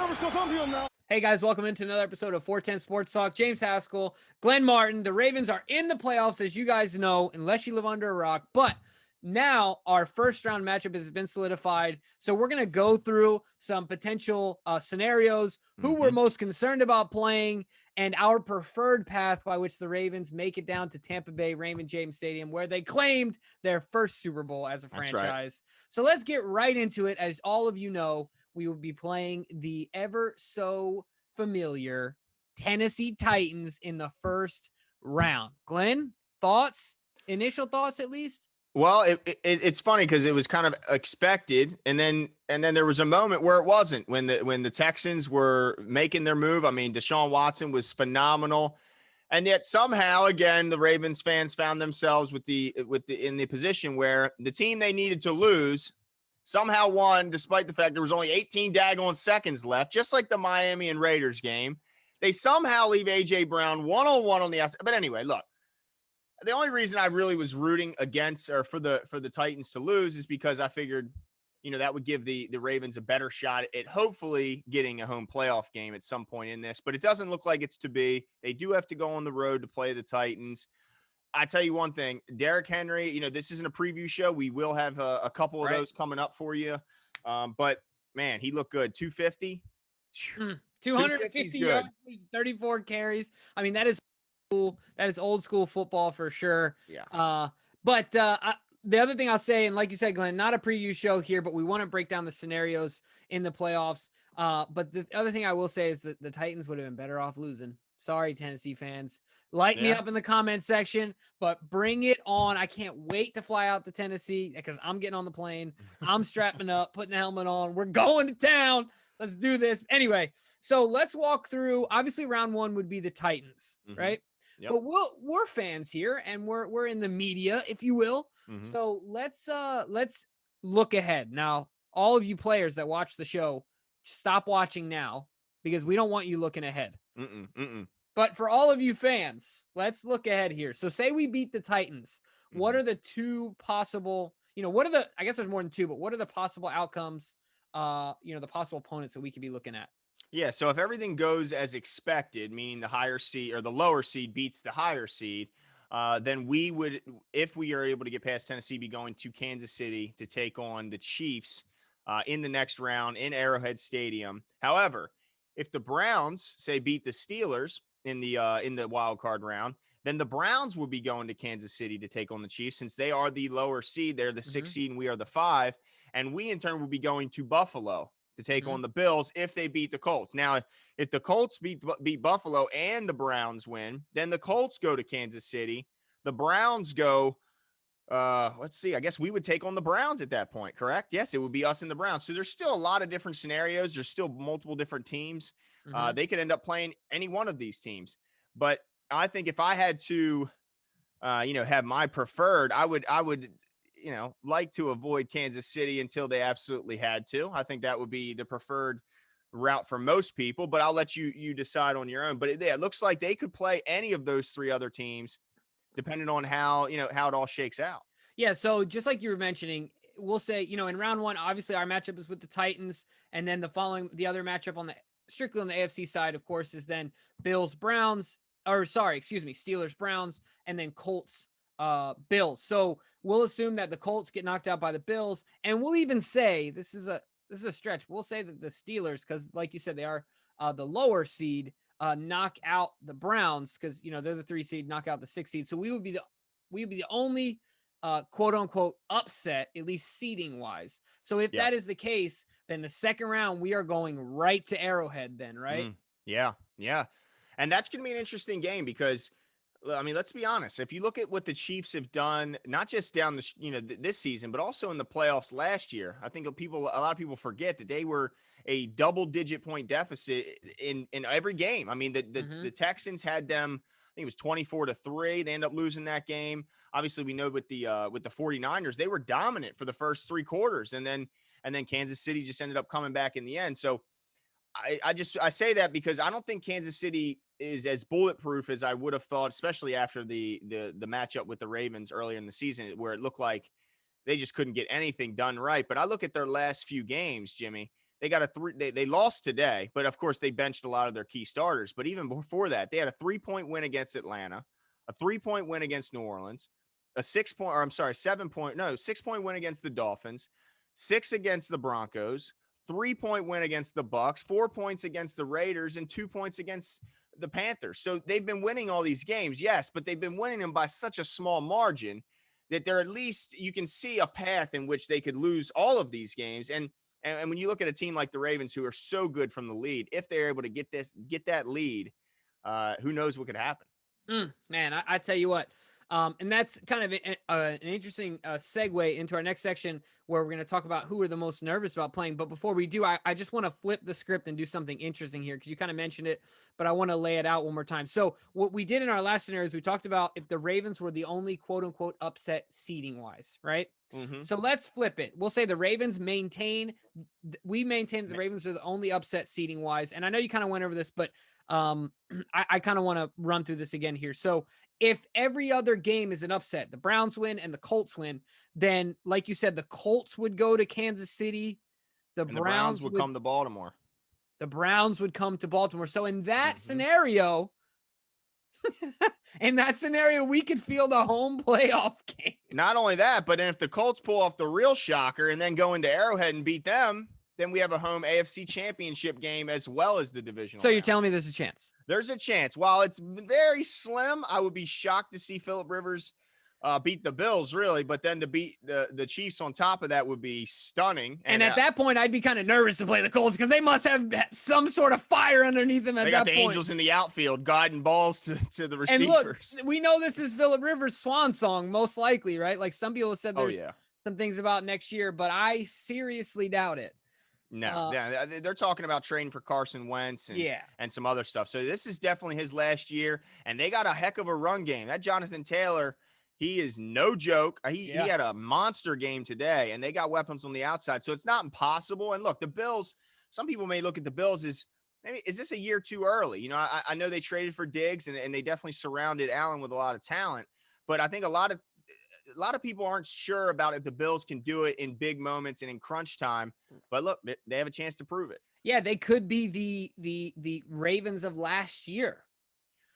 nervous because I'm here now. Hey guys, welcome into another episode of 410 Sports Talk. James Haskell, Glenn Martin. The Ravens are in the playoffs, as you guys know, unless you live under a rock. But now our first round matchup has been solidified. So we're going to go through some potential scenarios, who we're most concerned about playing, and our preferred path by which the Ravens make it down to Tampa Bay Raymond James Stadium, where they claimed their first Super Bowl as a franchise. Right. So let's get right into it. As all of you know, we will be playing the ever so familiar Tennessee Titans in the first round. Glenn, thoughts? Initial thoughts, at least? Well, it's funny because it was kind of expected, and then there was a moment where it wasn't when the Texans were making their move. I mean, Deshaun Watson was phenomenal, and yet somehow again the Ravens fans found themselves in the position where the team they needed to lose somehow won, despite the fact there was only 18 daggone seconds left, just like the Miami and Raiders game. They somehow leave A.J. Brown one-on-one on the outside. But anyway, look. The only reason I really was rooting against or for the Titans to lose is because I figured, that would give the Ravens a better shot at hopefully getting a home playoff game at some point in this. But it doesn't look like it's to be. They do have to go on the road to play the Titans. I tell you one thing, Derrick Henry, this isn't a preview show. We will have a couple of those coming up for you. But, man, he looked good. 250. 250 yards, 34 carries. I mean, that is cool. That is old school football for sure. Yeah. But the other thing I'll say, and like you said, Glenn, not a preview show here, but we want to break down the scenarios in the playoffs. But the other thing I will say is that the Titans would have been better off losing. Sorry, Tennessee fans. Light me up in the comment section, but bring it on. I can't wait to fly out to Tennessee because I'm getting on the plane. I'm strapping up, putting the helmet on. We're going to town. Let's do this. Anyway, so let's walk through. Obviously, round one would be the Titans, right? Yep. But we're fans here, and we're in the media, if you will. Mm-hmm. So let's look ahead. Now, all of you players that watch the show, stop watching now because we don't want you looking ahead. But for all of you fans, let's look ahead here. So say we beat the Titans. What are the two possible, I guess there's more than two, but what are the possible outcomes, the possible opponents that we could be looking at? Yeah, so if everything goes as expected, meaning the higher seed or the lower seed beats the higher seed, then we would, if we are able to get past Tennessee, be going to Kansas City to take on the Chiefs in the next round in Arrowhead Stadium. However, if the Browns, say, beat the Steelers in the wild card round, then the Browns will be going to Kansas City to take on the Chiefs since they are the lower seed. They're the 6 seed and we are the 5. And we, in turn, will be going to Buffalo to take on the Bills if they beat the Colts. Now, if the Colts beat Buffalo and the Browns win, then the Colts go to Kansas City. The Browns go, let's see, I guess we would take on the Browns at that point, correct? Yes, it would be us and the Browns. So there's still a lot of different scenarios. There's still multiple different teams. They could end up playing any one of these teams. But I think if I had to, have my preferred, I would like to avoid Kansas City until they absolutely had to. I think that would be the preferred route for most people, but I'll let you decide on your own. But it looks like they could play any of those three other teams depending on how it all shakes out. Yeah. So just like you were mentioning, we'll say, in round one, obviously our matchup is with the Titans. And then the other matchup strictly on the AFC side, of course, is then Steelers, Browns, and then Colts, Bills. So we'll assume that the Colts get knocked out by the Bills, and we'll even say this is a stretch. We'll say that the Steelers, because like you said, they are the lower seed, knock out the Browns because they're the 3 seed, knock out the 6 seed. So we would be the only quote unquote upset, at least seeding wise. So if that is the case, then the second round we are going right to Arrowhead. Then right? Yeah. And that's going to be an interesting game because, I mean, let's be honest. If you look at what the Chiefs have done, not just down this season, but also in the playoffs last year, I think a lot of people forget that they were a double-digit point deficit in every game. I mean, the Texans had them. I think it was 24-3. They end up losing that game. Obviously, we know with the 49ers, they were dominant for the first 3 quarters, and then Kansas City just ended up coming back in the end. So I say that because I don't think Kansas City is as bulletproof as I would have thought, especially after the matchup with the Ravens earlier in the season, where it looked like they just couldn't get anything done right. But I look at their last few games, Jimmy. they got a they lost today, but of course they benched a lot of their key starters. But even before that, they had a 3-point win against Atlanta, a 3-point win against New Orleans, a 6-point, or I'm sorry, 7-point, no, 6-point win against the Dolphins, 6 against the Broncos, 3-point win against the Bucks, 4 points against the Raiders, and 2 points against the Panthers. So they've been winning all these games, yes, but they've been winning them by such a small margin that they're, at least you can see a path in which they could lose all of these games. And when you look at a team like the Ravens, who are so good from the lead, if they're able to get that lead, who knows what could happen? Man, I tell you what. And that's kind of an interesting segue into our next section where we're going to talk about who are the most nervous about playing. But before we do, I just want to flip the script and do something interesting here because you kind of mentioned it, but I want to lay it out one more time. So what we did in our last scenario is we talked about if the Ravens were the only quote unquote upset seeding wise, right? Mm-hmm. So let's flip it. We'll say the Ravens we maintain that the Ravens are the only upset seeding wise. And I know you kind of went over this, but I kind of want to run through this again here. So if every other game is an upset, the Browns win and the Colts win, then like you said, the Colts would go to Kansas City. The Browns would come to Baltimore. The Browns would come to Baltimore. So in that scenario, we could field a home playoff game. Not only that, but if the Colts pull off the real shocker and then go into Arrowhead and beat them, then we have a home AFC championship game as well as the divisional. So you're telling me there's a chance? There's a chance. While it's very slim, I would be shocked to see Phillip Rivers beat the Bills, really. But then to beat the Chiefs on top of that would be stunning. And at that point, I'd be kind of nervous to play the Colts because they must have some sort of fire underneath them at that point. They got the Angels in the outfield guiding balls to the receivers. And look, we know this is Phillip Rivers' swan song, most likely, right? Like some people have said there's some things about next year, but I seriously doubt it. No, they're talking about trading for Carson Wentz and some other stuff. So this is definitely his last year, and they got a heck of a run game. That Jonathan Taylor, he is no joke. He had a monster game today, and they got weapons on the outside. So it's not impossible. And look, the Bills, some people may look at the Bills as, maybe, is this a year too early? You know, I know they traded for Diggs, and they definitely surrounded Allen with a lot of talent. But I think a lot of people aren't sure about if the Bills can do it in big moments and in crunch time. But look, they have a chance to prove it. Yeah, they could be the Ravens of last year,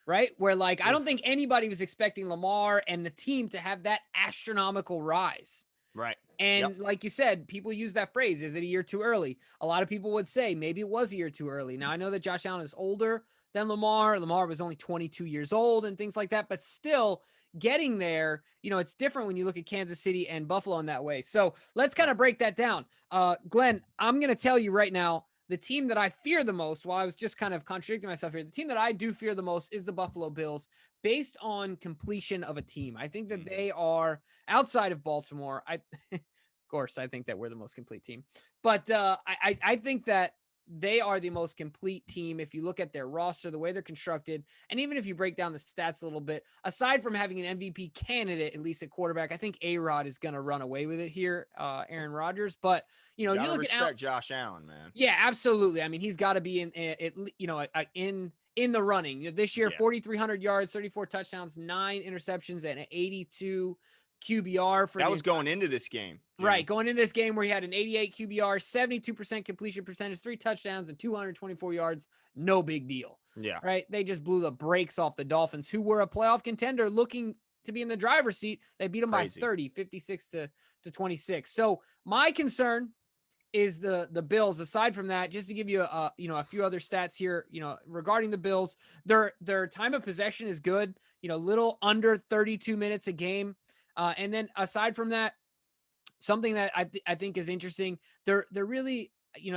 right? Where I don't think anybody was expecting Lamar and the team to have that astronomical rise. Right. And like you said, people use that phrase, is it a year too early? A lot of people would say maybe it was a year too early. Now, I know that Josh Allen is older than Lamar. Lamar was only 22 years old and things like that, but still getting there, it's different when you look at Kansas City and Buffalo in that way. So let's kind of break that down. Glenn, I'm going to tell you right now, the team that I fear the most, while I was just kind of contradicting myself here, the team that I do fear the most is the Buffalo Bills based on completion of a team. I think that they are outside of Baltimore. Of course, I think that we're the most complete team, but I think that they are the most complete team. If you look at their roster, the way they're constructed, and even if you break down the stats a little bit, aside from having an MVP candidate, at least at quarterback, I think A-Rod is going to run away with it here, Aaron Rodgers. But, you look at Josh Allen, man. Yeah, absolutely. I mean, he's got to be in the running this year. 4,300 yards, 34 touchdowns, 9 interceptions, and an 82 QBR for that was going into this game. Jimmy. Right. Going into this game where he had an 88 QBR, 72% completion percentage, 3 touchdowns and 224 yards. No big deal. Yeah. Right. They just blew the brakes off the Dolphins, who were a playoff contender looking to be in the driver's seat. They beat them by 30, 56 to 26. So my concern is the Bills. Aside from that, just to give you a few other stats here, regarding the Bills, their time of possession is good, little under 32 minutes a game. And then aside from that, something that I think is interesting, they're really,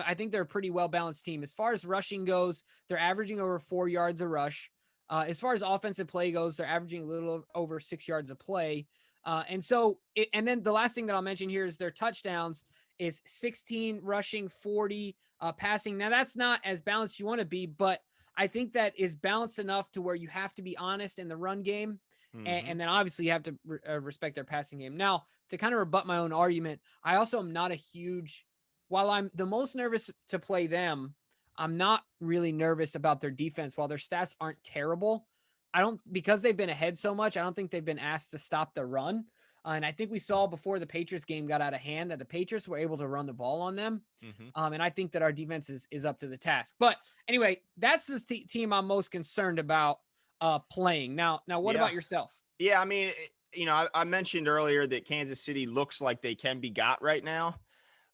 I think they're a pretty well-balanced team. As far as rushing goes, they're averaging over 4 yards a rush. As far as offensive play goes, they're averaging a little over 6 yards a play. And then the last thing that I'll mention here is their touchdowns is 16 rushing, 40 passing. Now that's not as balanced you want to be, but I think that is balanced enough to where you have to be honest in the run game. And then obviously you have to respect their passing game. Now, to kind of rebut my own argument, I also am not while I'm the most nervous to play them, I'm not really nervous about their defense. While their stats aren't terrible, because they've been ahead so much, I don't think they've been asked to stop the run. And I think we saw before the Patriots game got out of hand that the Patriots were able to run the ball on them. And I think that our defense is up to the task. But anyway, that's the team I'm most concerned about playing. Now, what Yeah. about yourself? Yeah. I mean, I mentioned earlier that Kansas City looks like they can be got right now,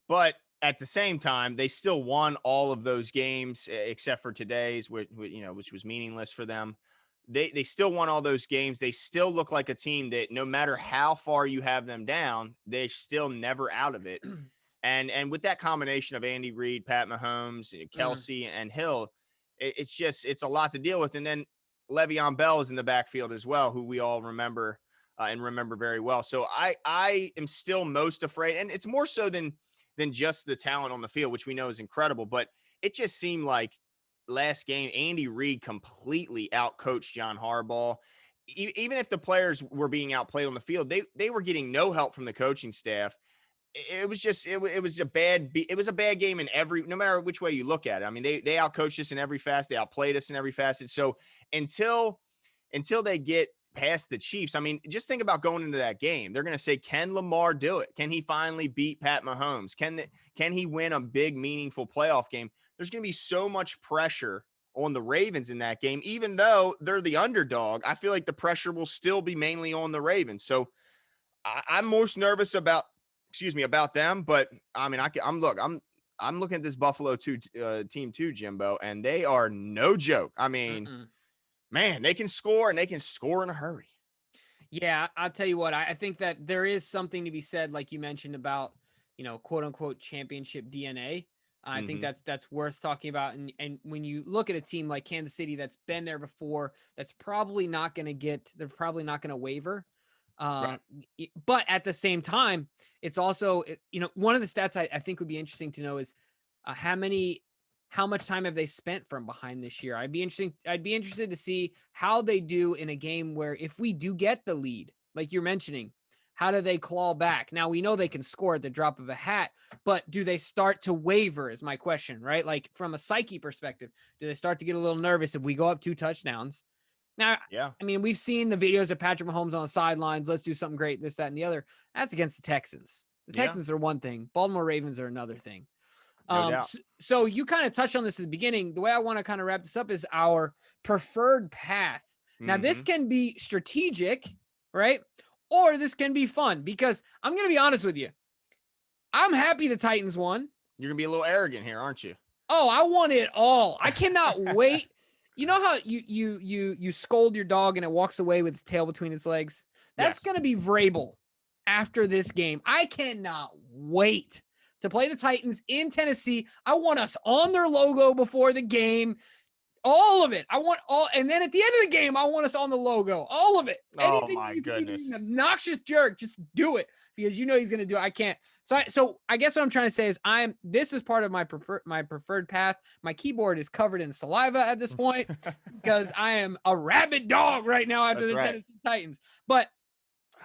but at the same time, they still won all of those games except for today's, which was meaningless for them. They still won all those games. They still look like a team that no matter how far you have them down, they're still never out of it. And with that combination of Andy Reid, Pat Mahomes, Kelsey, and Hill, it's a lot to deal with. And then Le'Veon Bell is in the backfield as well, who we all remember and remember very well. So I am still most afraid, and it's more so than just the talent on the field, which we know is incredible. But it just seemed like last game, Andy Reid completely outcoached John Harbaugh. Even if the players were being outplayed on the field, they were getting no help from the coaching staff. It was a bad game in no matter which way you look at it. I mean, they outcoached us in every facet. They outplayed us in every facet. So until they get past the Chiefs, I mean, just think about going into that game. They're going to say, can Lamar do it? Can he finally beat Pat Mahomes? Can he win a big, meaningful playoff game? There's going to be so much pressure on the Ravens in that game, even though they're the underdog. I feel like the pressure will still be mainly on the Ravens. So I'm most nervous about them. But I mean, I'm looking at this Buffalo team too, Jimbo, and they are no joke. I mean, man, they can score, and they can score in a hurry. Yeah, I'll tell you what, I think that there is something to be said, like you mentioned about, quote unquote championship DNA. I think that's worth talking about. And when you look at a team like Kansas City that's been there before, they're probably not going to waver. Right. But at the same time, it's also, one of the stats I think would be interesting to know is how much time have they spent from behind this year? I'd be interested to see how they do in a game where if we do get the lead, like you're mentioning, how do they claw back? Now we know they can score at the drop of a hat, but do they start to waver is my question, right? Like from a psyche perspective, do they start to get a little nervous if we go up 2 touchdowns? Now, yeah, I mean, we've seen the videos of Patrick Mahomes on the sidelines. Let's do something great, this, that, and the other. That's against the Texans. The Texans are one thing. Baltimore Ravens are another thing. No doubt. So you kind of touched on this at the beginning. The way I want to kind of wrap this up is our preferred path. Now, this can be strategic, right? Or this can be fun, because I'm going to be honest with you. I'm happy the Titans won. You're going to be a little arrogant here, aren't you? Oh, I want it all. I cannot wait. You know how you scold your dog and it walks away with its tail between its legs? That's going to be Vrabel after this game. I cannot wait to play the Titans in Tennessee. I want us on their logo before the game. All of it. I want all. And then at the end of the game, I want us on the logo. All of it. Anything my you can be goodness. an obnoxious jerk, just do it, because you know he's going to do it. I can't. So I guess what I'm trying to say is this is part of my preferred path. My keyboard is covered in saliva at this point because I am a rabid dog right now after Tennessee Titans. But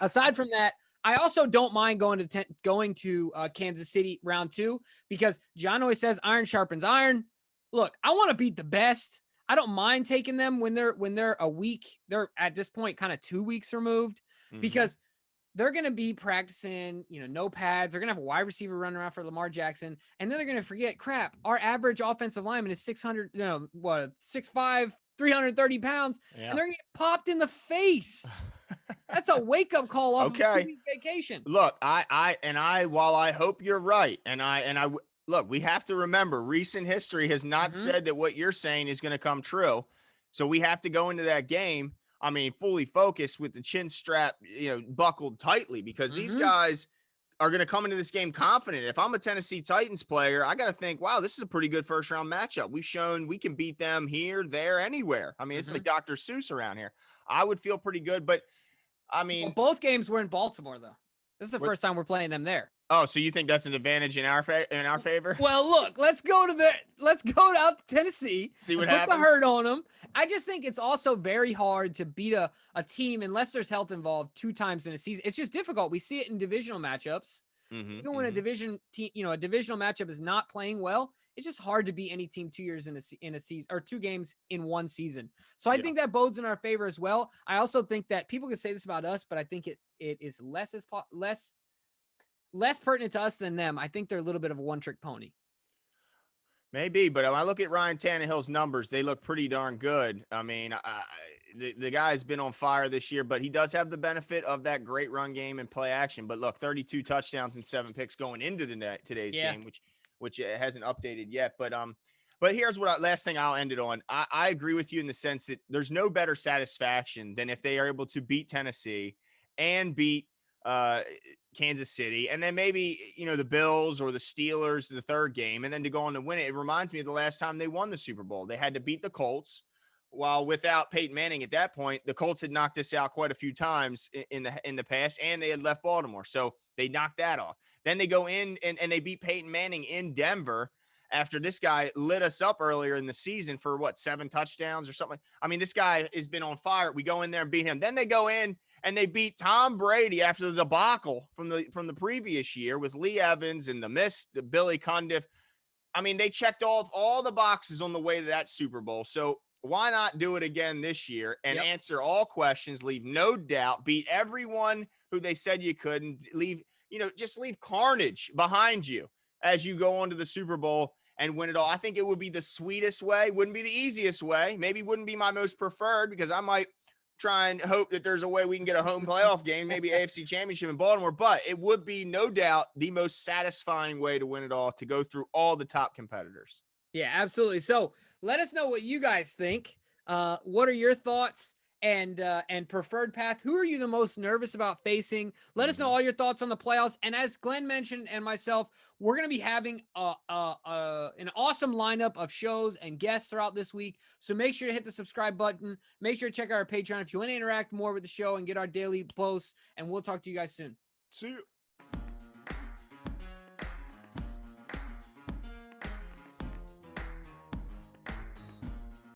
aside from that, I also don't mind going to Kansas City round 2, because John always says iron sharpens iron. Look, I want to beat the best. I don't mind taking them when they're a week. They're at this point kind of 2 weeks removed, because they're going to be practicing, no pads. They're going to have a wide receiver running around for Lamar Jackson. And then they're going to forget, crap, our average offensive lineman is 6'5", 330 pounds. And they're going to get popped in the face. That's a wake-up call off of a 2-week vacation. Look, while I hope you're right, look, we have to remember recent history has not said that what you're saying is going to come true. So we have to go into that game, I mean, fully focused with the chin strap, buckled tightly, because these guys are going to come into this game confident. If I'm a Tennessee Titans player, I got to think, wow, this is a pretty good first round matchup. We've shown we can beat them here, there, anywhere. I mean, it's like Dr. Seuss around here. I would feel pretty good, but I mean, both games were in Baltimore, though. This is the first time we're playing them there. Oh, so you think that's an advantage in our favor? Well, look, let's go out to Tennessee. See what happens. Put the hurt on them. I just think it's also very hard to beat a team unless there's health involved 2 times in a season. It's just difficult. We see it in divisional matchups. Even when a divisional matchup is not playing well, it's just hard to beat any team 2 years in a season, or 2 games in one season. So I think that bodes in our favor as well. I also think that people can say this about us, but I think it is less pertinent to us than them. I think they're a little bit of a one-trick pony. Maybe, but when I look at Ryan Tannehill's numbers, they look pretty darn good. I mean, the guy's been on fire this year, but he does have the benefit of that great run game and play action. But look, 32 touchdowns and 7 picks going into today's game, which hasn't updated yet. But here's last thing I'll end it on. I agree with you in the sense that there's no better satisfaction than if they are able to beat Tennessee and beat Kansas City, and then maybe, the Bills or the Steelers the third game, and then to go on to win it. It reminds me of the last time they won the Super Bowl. They had to beat the Colts. While without Peyton Manning at that point, the Colts had knocked us out quite a few times in the past, and they had left Baltimore. So they knocked that off. Then they go in and they beat Peyton Manning in Denver after this guy lit us up earlier in the season for 7 touchdowns or something. I mean, this guy has been on fire. We go in there and beat him. Then they go in and they beat Tom Brady after the debacle from the previous year with Lee Evans and the Billy Cundiff. I mean, they checked all the boxes on the way to that Super Bowl. So why not do it again this year and answer all questions, leave no doubt, beat everyone who they said you could, and just leave carnage behind you as you go on to the Super Bowl and win it all. I think it would be the sweetest way. Wouldn't be the easiest way. Maybe wouldn't be my most preferred, because I might try and hope that there's a way we can get a home playoff game, maybe AFC Championship in Baltimore. But it would be no doubt the most satisfying way to win it all, to go through all the top competitors. Yeah, absolutely. So let us know what you guys think. What are your thoughts and preferred path? Who are you the most nervous about facing? Let us know all your thoughts on the playoffs. And as Glenn mentioned and myself, we're going to be having an awesome lineup of shows and guests throughout this week. So make sure to hit the subscribe button. Make sure to check out our Patreon if you want to interact more with the show and get our daily posts. And we'll talk to you guys soon. See you.